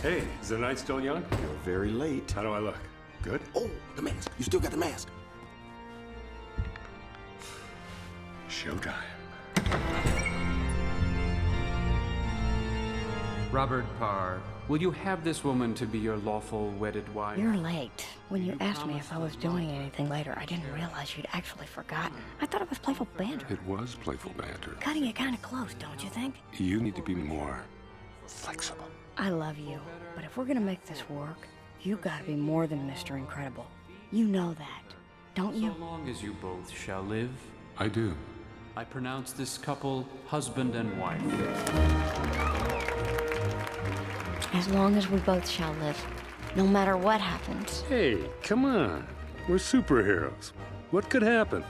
Hey, is the night still young? You're very late. How do I look? Good? Oh, the mask. You still got the mask. Showtime. Robert Parr, will you have this woman to be your lawful wedded wife? You're late. When you asked me if I was doing anything later, I didn't realize you'd actually forgotten. I thought it was playful banter. It was playful banter. Cutting it kind of close, don't you think? You need to be more flexible. I love you, but if we're gonna make this work, you gotta be more than Mr. Incredible. You know that, don't you? So long as you both shall live, I do. I pronounce this couple husband and wife. As long as we both shall live, no matter what happens. Hey, come on. We're superheroes. What could happen?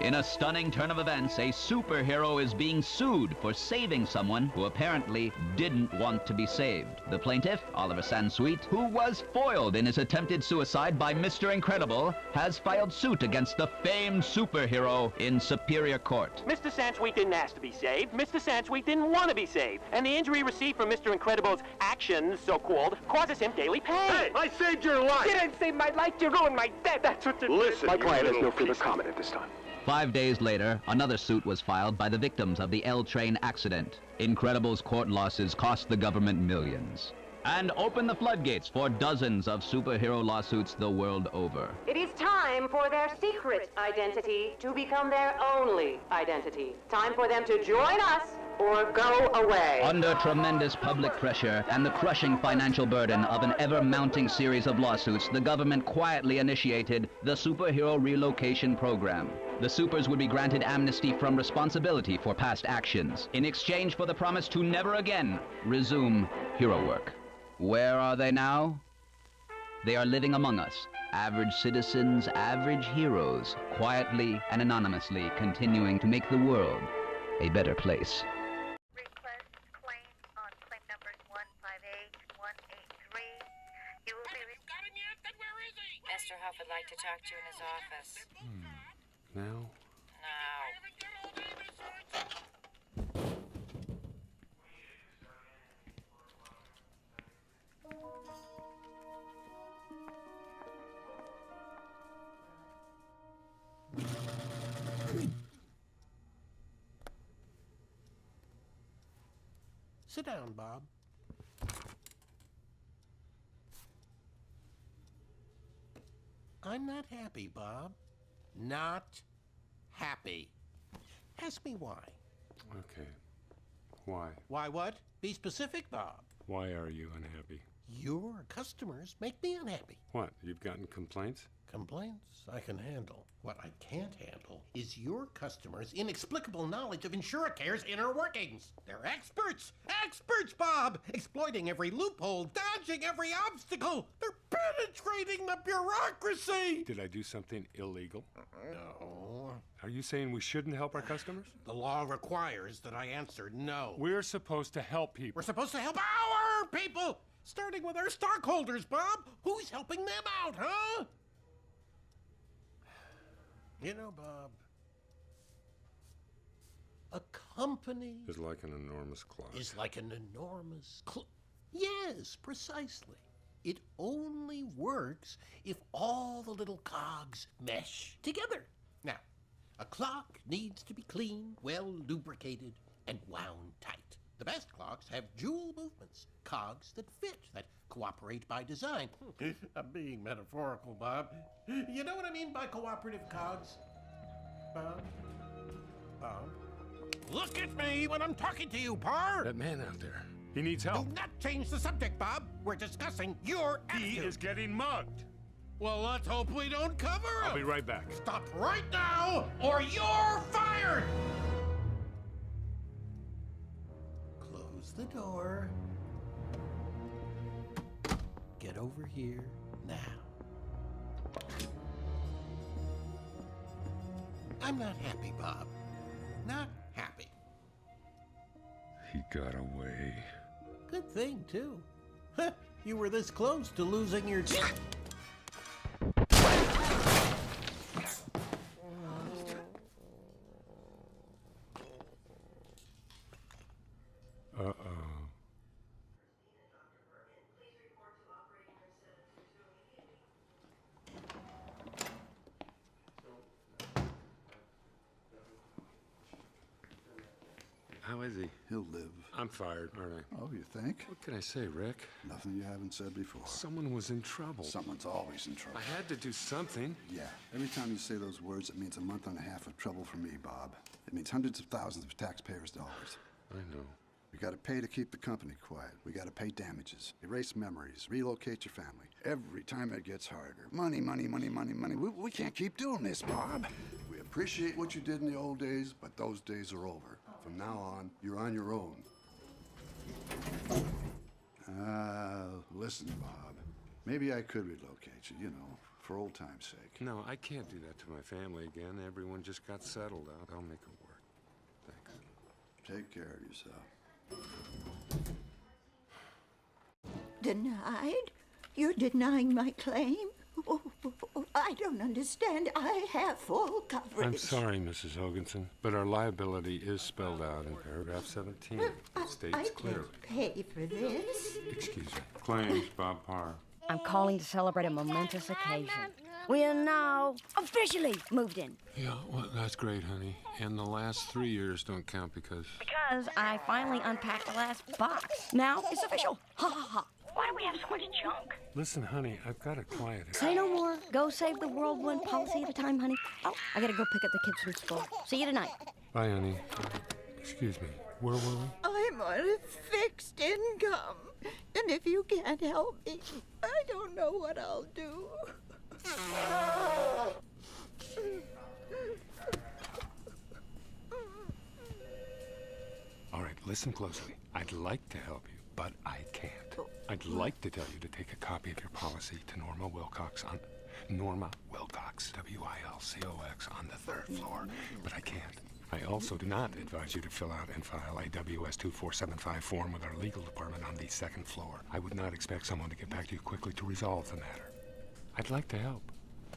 In a stunning turn of events, a superhero is being sued for saving someone who apparently didn't want to be saved. The plaintiff, Oliver Sansweet, who was foiled in his attempted suicide by Mr. Incredible, has filed suit against the famed superhero in Superior Court. Mr. Sansweet didn't ask to be saved. Mr. Sansweet didn't want to be saved. And the injury received from Mr. Incredible's actions, so-called, causes him daily pain. Hey, I saved your life! You didn't save my life, you ruined my death. That's what you did. Listen, My you client has little no further piece. comment at this time. 5 days later, another suit was filed by the victims of the L train accident. Incredible's court losses cost the government millions and opened the floodgates for dozens of superhero lawsuits the world over. It is time for their secret identity to become their only identity. Time for them to join us or go away. Under tremendous public pressure and the crushing financial burden of an ever-mounting series of lawsuits, the government quietly initiated the Superhero Relocation Program. The supers would be granted amnesty from responsibility for past actions in exchange for the promise to never again resume hero work. Where are they now? They are living among us, average citizens, average heroes, quietly and anonymously continuing to make the world a better place. Request claim on claim numbers 158, 183. You will be... Got him yet? Then where is he? Mr. Huff would like to talk to you in his office. Now? Now. Sit down, Bob. I'm not happy, Bob. Not happy. Ask me why. Okay. Why? Why what? Be specific, Bob. Why are you unhappy? Your customers make me unhappy. What? You've gotten complaints? Complaints I can handle. What I can't handle is your customers' inexplicable knowledge of InsureCare's inner workings. They're experts! Experts, Bob! Exploiting every loophole, dodging every obstacle. They're penetrating the bureaucracy! Did I do something illegal? No. Are you saying we shouldn't help our customers? The law requires that I answer no. We're supposed to help people. We're supposed to help our people! Starting with our stockholders, Bob! Who's helping them out, huh? You know, Bob, a company Is like an enormous clock. is like an enormous Yes, precisely. It only works if all the little cogs mesh together. Now, a clock needs to be clean, well lubricated, and wound tight. The best clocks have jewel movements, cogs that fit, that cooperate by design. I'm being metaphorical, Bob. You know what I mean by cooperative cogs? Bob? Bob? Look at me when I'm talking to you, Parr! That man out there. He needs help. Do not change the subject, Bob. We're discussing your attitude. He is getting mugged. Well, let's hope we don't cover him. I'll be right back. Stop right now, or you're fired! Close the door. Get over here now. I'm not happy, Bob. Not happy. He got away. Good thing, too. You were this close to losing your... Uh-oh. How is he? He'll live. I'm fired, aren't I? Oh, you think? What can I say, Rick? Nothing you haven't said before. Someone was in trouble. Someone's always in trouble. I had to do something. Yeah. Every time you say those words, it means a month and a half of trouble for me, Bob. It means hundreds of thousands of taxpayers' dollars. I know. We gotta pay to keep the company quiet. We gotta pay damages, erase memories, relocate your family. Every time it gets harder. Money, money, money, money, money. We can't keep doing this, Bob. We appreciate what you did in the old days, but those days are over. From now on, you're on your own. Listen, Bob. Maybe I could relocate you, for old time's sake. No, I can't do that to my family again. Everyone just got settled out. I'll make it work. Thanks. Take care of yourself. Denied? You're denying my claim? Oh, I don't understand. I have full coverage. I'm sorry, Mrs. Hoganson, but our liability is spelled out in paragraph 17. It states I clearly. can't pay for this. Excuse me. Claims, Bob Parr. I'm calling to celebrate a momentous occasion. We are now officially moved in. Yeah, well, that's great, honey. And the last 3 years don't count because I finally unpacked the last box. Now it's official. Ha ha ha. Why do we have so much junk? Listen, honey, I've got a client. Say no more. Go save the world one policy at a time, honey. Oh, I gotta go pick up the kids from school. See you tonight. Bye, honey. Excuse me. Where were we? I'm on a fixed income. And if you can't help me, I don't know what I'll do. All right, listen closely. I'd like to help you, but I can't. I'd like to tell you to take a copy of your policy to Norma Wilcox, W-I-L-C-O-X, on the 3rd floor, but I can't. I also do not advise you to fill out and file a WS-2475 form with our legal department on the 2nd floor. I would not expect someone to get back to you quickly to resolve the matter. I'd like to help,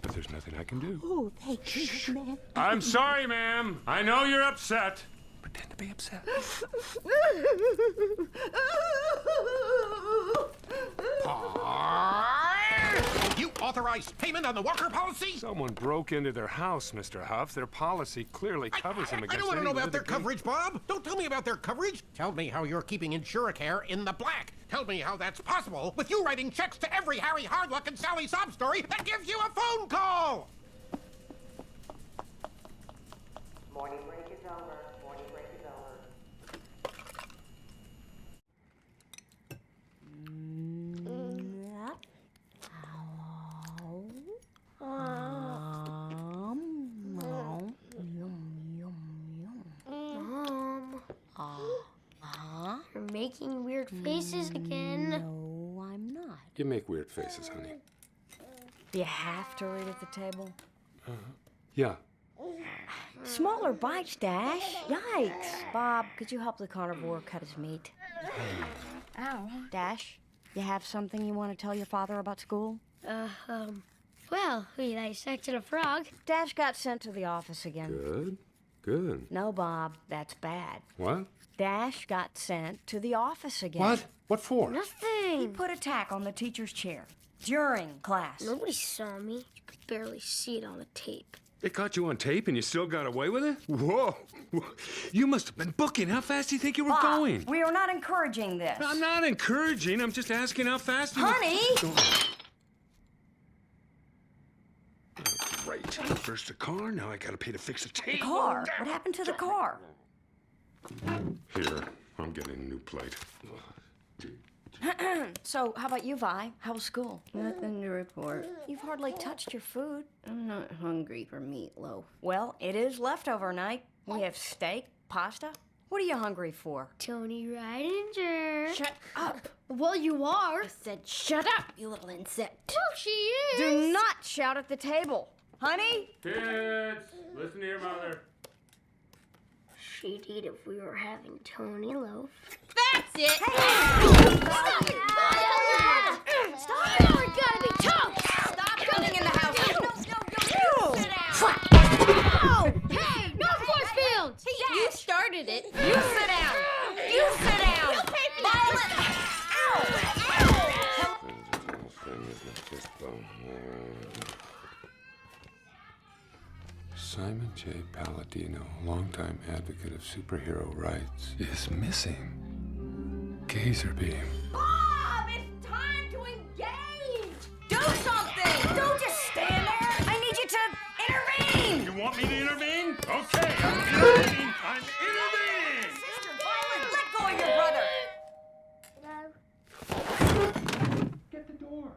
but there's nothing I can do. Oh, thank you, man. I'm sorry, ma'am. I know you're upset. Pretend to be upset. You authorized payment on the Walker policy? Someone broke into their house, Mr. Huff. Their policy clearly covers him against I don't want to know any about their litigation. coverage, Bob. Don't tell me about their coverage. Tell me how you're keeping Insuracare in the black. Tell me how that's possible with you writing checks to every Harry Hardluck and Sally sob story that gives you a phone call. Morning break is over. Morning break is over. Mom, you're making weird faces again. No, I'm not. You make weird faces, honey. Do you have to read at the table? Yeah. Smaller bites, Dash. Yikes. Bob, could you help the carnivore cut his meat? Ow. Dash, you have something you want to tell your father about school? Well, we dissected a frog. Dash got sent to the office again. Good. Good. No, Bob, that's bad. What? Dash got sent to the office again. What? What for? He Nothing. put a tack on the teacher's chair during class. Nobody saw me. You could barely see it on the tape. They caught you on tape and you still got away with it? Whoa. You must have been booking. How fast do you think you were Bob, going? we are not encouraging this. I'm not encouraging. I'm just asking how fast you Honey! Great. First the car, now I gotta pay to fix the tape. The car? What happened to the car? Here, I'm getting a new plate. So, how about you, Vi? How was school? Nothing to report. You've hardly touched your food. I'm not hungry for meatloaf. Well, it is leftover night. We have steak, pasta. What are you hungry for? Tony Ridinger. Shut up. Well, you are. I said shut up, you little insect. Well, she is. Do not shout at the table. Honey? Kids, listen to your mother. She'd eat if we were having Tony Loaf. That's it. Stop it! Stop it! We're gonna be toast! Stop coming in the house. No. Sit down! Hey, no force fields! You started it. You sit down. You sit down. Violet. Simon J. Palladino, longtime advocate of superhero rights, is missing. Gazer beam. Bob, it's time to engage! Do something! Don't just stand there! I need you to intervene! You want me to intervene? Okay, I'm intervening. I'm intervening. Sister Violet, let go of your brother! Get the door.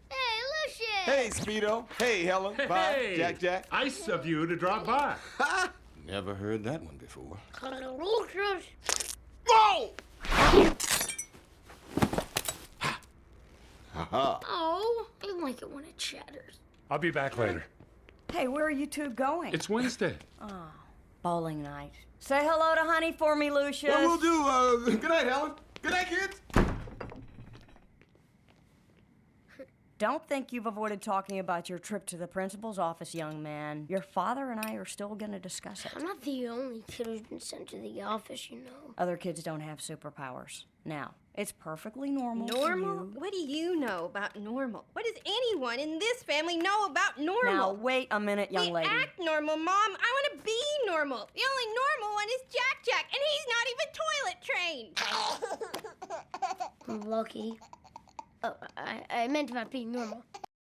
Hey, Lucius! Hey, Speedo. Hey, Helen. Bob. Hey. Jack. Nice of you to drop by. Never heard that one before. Lucius! Whoa! Haha. Oh, I like it when it chatters. I'll be back later. Hey, where are you two going? It's Wednesday. Oh, bowling night. Say hello to Honey for me, Lucius. Well, we'll do. Good night, Helen. Good night, kids. Don't think you've avoided talking about your trip to the principal's office, young man. Your father and I are still going to discuss it. I'm not the only kid who's been sent to the office, you know. Other kids don't have superpowers. Now, it's perfectly normal. for Normal? you. What do you know about normal? What does anyone in this family know about normal? Now, wait a minute, young we lady. act normal, Mom. I want to be normal. The only normal one is Jack, and he's not even toilet trained. I'm lucky. Oh, I meant about being normal.